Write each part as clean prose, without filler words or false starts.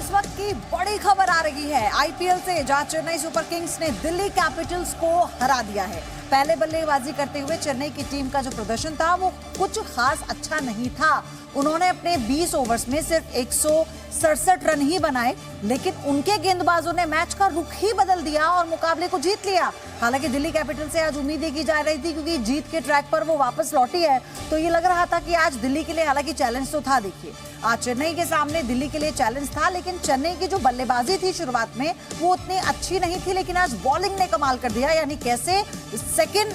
इस वक्त की बड़ी खबर आ रही है आईपीएल से, जहां चेन्नई सुपर किंग्स ने दिल्ली कैपिटल्स को हरा दिया है। पहले बल्लेबाजी करते हुए चेन्नई की टीम का जो प्रदर्शन था वो कुछ खास अच्छा नहीं था। उन्होंने अपने 20 ओवर्स में सिर्फ 167 रन ही बनाए, लेकिन उनके गेंदबाजों ने मैच का रुख ही बदल दिया और मुकाबले को जीत लिया। हालांकि दिल्ली कैपिटल से आज उम्मीदें की जा रही थी, क्योंकि जीत के ट्रैक पर वो वापस लौटी है, तो ये लग रहा था कि आज दिल्ली के लिए, हालांकि चैलेंज तो था। देखिए, आज चेन्नई के सामने दिल्ली के लिए चैलेंज था, लेकिन चेन्नई की जो बल्लेबाजी थी शुरुआत में वो उतनी अच्छी नहीं थी, लेकिन आज बॉलिंग ने कमाल कर दिया। यानी कैसे सेकंड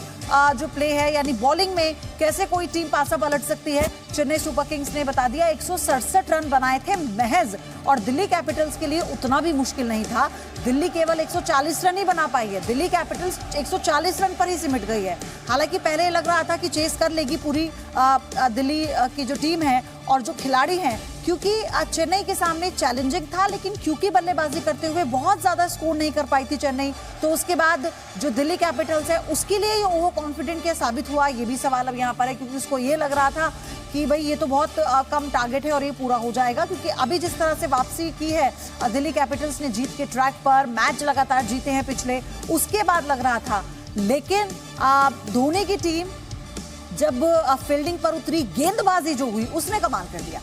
जो प्ले है, यानी बॉलिंग में कैसे कोई टीम पासा पलट सकती है, चेन्नई सुपर किंग्स ने बता दिया। 167 रन बनाए थे महज, और दिल्ली कैपिटल्स के लिए उतना भी मुश्किल नहीं था। दिल्ली केवल 140 रन ही बना पाई है, दिल्ली कैपिटल्स 140 रन पर ही सिमट गई है। हालांकि पहले लग रहा था कि चेस कर लेगी पूरी दिल्ली की जो टीम है और जो खिलाड़ी हैं, क्योंकि चेन्नई के सामने चैलेंजिंग था, लेकिन क्योंकि बल्लेबाजी करते हुए बहुत ज्यादा स्कोर नहीं कर पाई थी चेन्नई, तो उसके बाद जो दिल्ली कैपिटल्स है उसके लिए ये ओवर कॉन्फिडेंट क्या साबित हुआ, ये भी सवाल अब यहाँ पर है। क्योंकि उसको ये लग रहा था कि भाई ये तो बहुत कम टारगेट है और ये पूरा हो जाएगा, क्योंकि अभी जिस तरह से वापसी की है दिल्ली कैपिटल्स ने जीत के ट्रैक पर, मैच लगातार जीते हैं पिछले, उसके बाद लग रहा था। लेकिन धोनी की टीम जब फील्डिंग पर उतरी, गेंदबाजी जो हुई उसने कमाल कर दिया।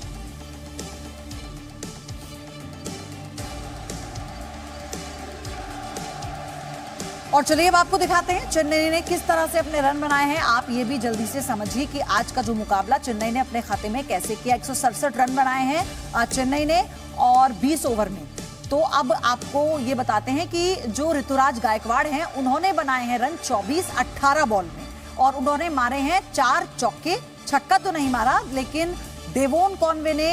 और चलिए अब आपको दिखाते हैं चेन्नई ने किस तरह से अपने रन बनाए हैं। आप ये भी जल्दी से समझिए कि आज का जो मुकाबला चेन्नई ने अपने खाते में कैसे किया। 167 रन बनाए हैं चेन्नई ने और 20 ओवर में। तो अब आपको ये बताते हैं कि जो ऋतुराज गायकवाड़ हैं उन्होंने बनाए हैं रन 24-18 बॉल में, और उन्होंने मारे हैं 4 चौके। छक्का तो नहीं मारा, लेकिन डेवोन कॉनवे ने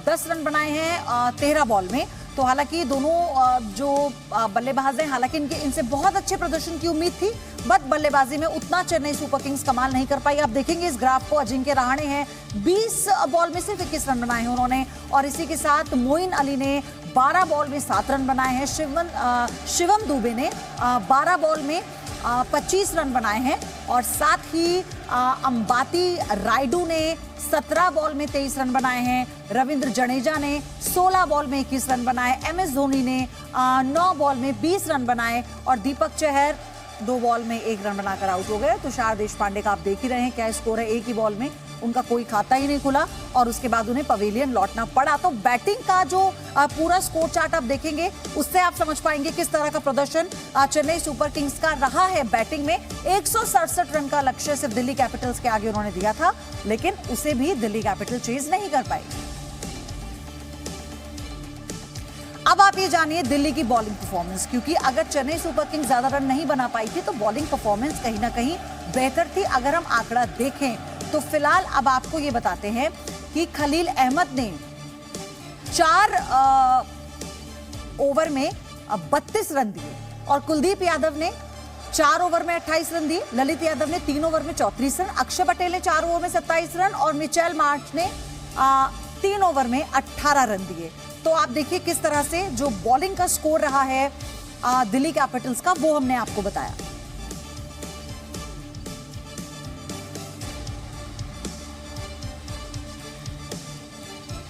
10 रन बनाए हैं 13 बॉल में। तो हालांकि दोनों जो बल्लेबाज हैं, हालांकि इनसे बहुत अच्छे प्रदर्शन की उम्मीद थी, बट बल्लेबाजी में उतना चेन्नई सुपर किंग्स कमाल नहीं कर पाई। आप देखेंगे इस ग्राफ को, अजिंक्य रहाणे हैं 20 बॉल में सिर्फ 21 रन बनाए हैं उन्होंने, और इसी के साथ मोइन अली ने 12 बॉल में 7 रन बनाए हैं। शिवम दुबे ने 12 बॉल में 25 रन बनाए हैं, और साथ ही अंबाती रायडू ने 17 बॉल में 23 रन बनाए हैं। रविंद्र जडेजा ने 16 बॉल में 21 रन बनाए। एमएस धोनी ने 9 बॉल में 20 रन बनाए, और दीपक चहर 2 बॉल में 1 रन बनाकर आउट हो गए। तुषार देशपांडे का आप देख ही रहे हैं क्या स्कोर है, एक ही बॉल में उनका कोई खाता ही नहीं खुला, और उसके बाद उन्हें पवेलियन लौटना पड़ा। तो बैटिंग का जो पूरा स्कोर चार्ट आप देखेंगे, उससे आप समझ पाएंगे किस तरह का प्रदर्शन चेन्नई सुपर किंग्स का रहा है। बैटिंग में 167 रन का लक्ष्य सिर्फ दिल्ली कैपिटल्स के आगे उन्होंने दिया था, लेकिन उसे भी दिल्ली कैपिटल चेज नहीं कर पाई। अब आप ये जानिए दिल्ली की बॉलिंग परफॉर्मेंस, क्योंकि अगर चेन्नई सुपर किंग्स ज्यादा रन नहीं बना पाई थी तो बॉलिंग परफॉर्मेंस कहीं ना कहीं बेहतर थी। अगर हम आंकड़ा देखें तो फिलहाल अब आपको ये बताते हैं कि खलील अहमद ने 4 ओवर में 32 रन दिए, और कुलदीप यादव ने 4 ओवर में 28 रन दिए। ललित यादव ने 3 ओवर में 34 रन। अक्षय पटेल ने 4 ओवर में 27 रन, और मिचेल मार्श ने 3 ओवर में 18 रन दिए। तो आप देखिए किस तरह से जो बॉलिंग का स्कोर रहा है दिल्ली कैपिटल्स का, वो हमने आपको बताया।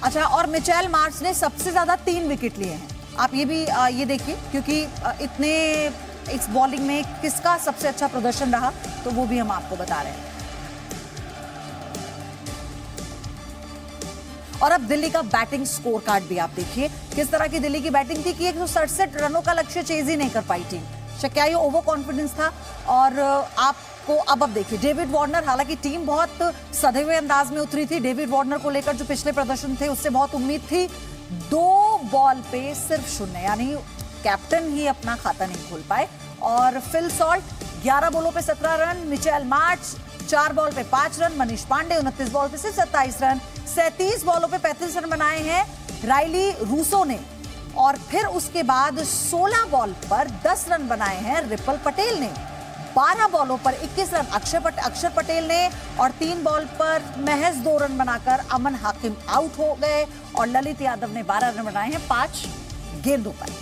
अच्छा, और मिचेल मार्श ने सबसे ज्यादा 3 विकेट लिए हैं। आप ये भी ये देखिए, क्योंकि इतने इस बॉलिंग में किसका सबसे अच्छा प्रदर्शन रहा, तो वो भी हम आपको बता रहे हैं। और अब दिल्ली का बैटिंग स्कोर कार्ड भी आप देखिए किस तरह की दिल्ली की बैटिंग थी कि 167 रनों का लक्ष्य चेज ही नहीं कर पाई टीम। क्या ये ओवर कॉन्फिडेंस था? और आपको अब देखिए डेविड वार्नर, हालांकि टीम बहुत सधे हुए अंदाज में उतरी थी। डेविड वार्नर को लेकर जो पिछले प्रदर्शन थे उससे बहुत उम्मीद थी। 2 बॉल पे सिर्फ 0, यानी कैप्टन ही अपना खाता नहीं खोल पाए। और फिल सॉल्ट 11 बॉलों पे 17 रन, मिचेल मार्श 4 बॉल पे 5 रन, मनीष पांडे 29 बॉल पे सिर्फ 27 रन, 37 बॉलों पे 35 रन बनाए हैं राइली रूसो ने, और फिर उसके बाद 16 बॉल पर 10 रन बनाए हैं रिपल पटेल ने। 12 बॉलों पर 21 रन अक्षर पटेल ने, और 3 बॉल पर महज 2 रन बनाकर अमन हाकिम आउट हो गए, और ललित यादव ने 12 रन बनाए हैं 5 गेंदों पर।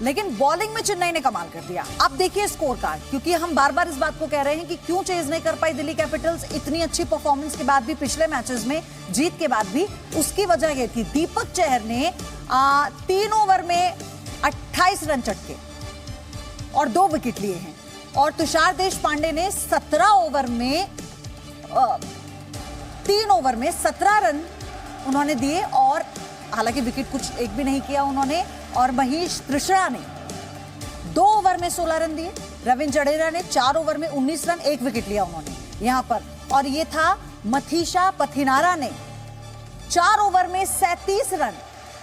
लेकिन बॉलिंग में चेन्नई ने कमाल कर दिया। अब देखिए स्कोर कार्ड, क्योंकि हम बार बार इस बात को कह रहे हैं कि क्यों चेज नहीं कर पाई दिल्ली कैपिटल्स इतनी अच्छी परफॉर्मेंस के बाद भी, पिछले मैचेस में जीत के बाद भी। उसकी वजह यह थी दीपक चहर ने 3 ओवर में 28 रन चटके और 2 विकेट लिए हैं, और तुषार देशपांडे ने 17 ओवर में 3 ओवर में 17 रन उन्होंने दिए, और हालांकि विकेट कुछ एक भी नहीं किया उन्होंने। और महेश त्रिशरा ने 2 ओवर में 16 रन दिए। रविंद्र जडेजा ने 4 ओवर में 19 रन, 1 विकेट लिया उन्होंने यहां पर। और ये था मथीशा पथिनारा ने 4 ओवर में 37 रन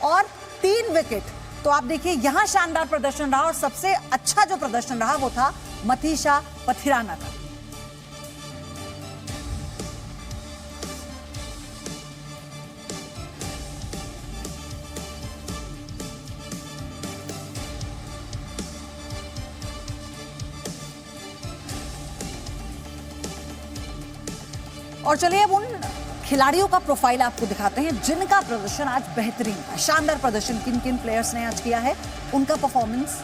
और 3 विकेट। तो आप देखिए यहां शानदार प्रदर्शन रहा, और सबसे अच्छा जो प्रदर्शन रहा वो था मथीशा पथिराना का। और चलिए अब उन खिलाड़ियों का प्रोफाइल आपको दिखाते हैं जिनका प्रदर्शन आज बेहतरीन था। शानदार प्रदर्शन किन किन प्लेयर्स ने आज किया है, उनका परफॉर्मेंस,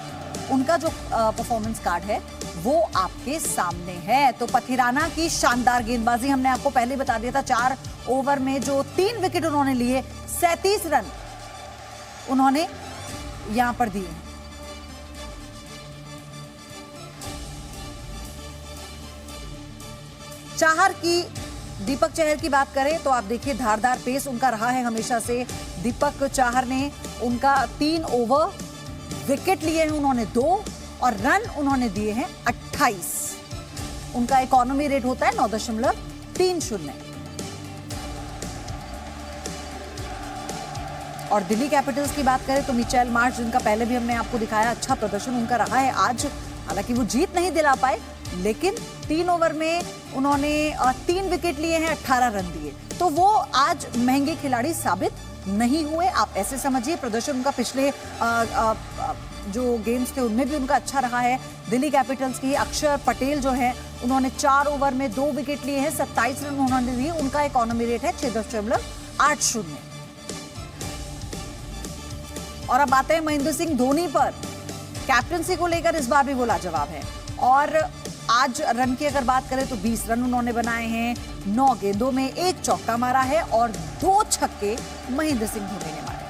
उनका जो परफॉर्मेंस कार्ड है वो आपके सामने है। तो पथिराना की शानदार गेंदबाजी हमने आपको पहले बता दिया था। 4 ओवर में जो 3 विकेट उन्होंने लिए, 37 रन उन्होंने यहां पर दिए। चाहर की, दीपक चहर की बात करें तो आप देखिए धारदार पेस उनका रहा है हमेशा से। दीपक चाहर ने उनका 3 ओवर, विकेट लिए हैं उन्होंने 2 और रन उन्होंने दिए हैं 28। उनका इकोनॉमी रेट होता है 9.30। और दिल्ली कैपिटल्स की बात करें तो मिचेल मार्श, जिनका पहले भी हमने आपको दिखाया, अच्छा प्रदर्शन उनका रहा है आज। हालांकि वो जीत नहीं दिला पाए, लेकिन 3 ओवर में उन्होंने 3 विकेट लिए हैं, 18 रन दिए। तो वो आज महंगे खिलाड़ी साबित नहीं हुए, आप ऐसे समझिए। प्रदर्शन उनका पिछले जो गेम्स थे उनमें भी उनका अच्छा रहा है। दिल्ली कैपिटल्स की अक्षर पटेल जो है, उन्होंने 4 ओवर में 2 विकेट लिए हैं, 27 रन उन्होंने दिए। उनका इकोनॉमी रेट है 6.80। और अब आते हैं महेंद्र सिंह धोनी पर। कैप्टनसी को लेकर इस बार भी वो लाजवाब है, और आज रन की अगर बात करें तो 20 रन उन्होंने बनाए हैं। 9 गेंदों में 1 चौका मारा है और 2 छक्के महेंद्र सिंह धोनी ने मारे।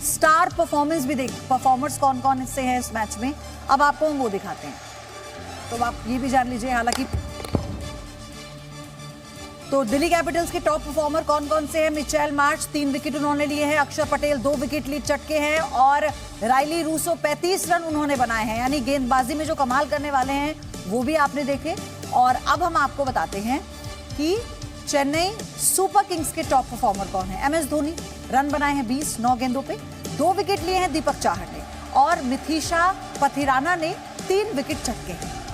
स्टार परफॉर्मेंस भी परफॉर्मर्स कौन कौन इससे है इस मैच में, अब आपको हम वो दिखाते हैं। तो आप ये भी जान लीजिए, हालांकि तो दिल्ली कैपिटल्स के टॉप परफॉर्मर कौन कौन से हैं। मिचेल मार्श 3 विकेट उन्होंने लिए हैं। अक्षर पटेल 2 विकेट लिए चटके हैं, और राइली रूसो 35 रन उन्होंने बनाए हैं। यानी गेंदबाजी में जो कमाल करने वाले हैं वो भी आपने देखे। और अब हम आपको बताते हैं कि चेन्नई सुपर किंग्स के टॉप परफॉर्मर कौन है। MS धोनी, रन बनाए हैं 20, 9 गेंदों पे, 2 विकेट लिए हैं दीपक चाहर ने, और मिथीशा पथिराना ने 3 विकेट चटके हैं।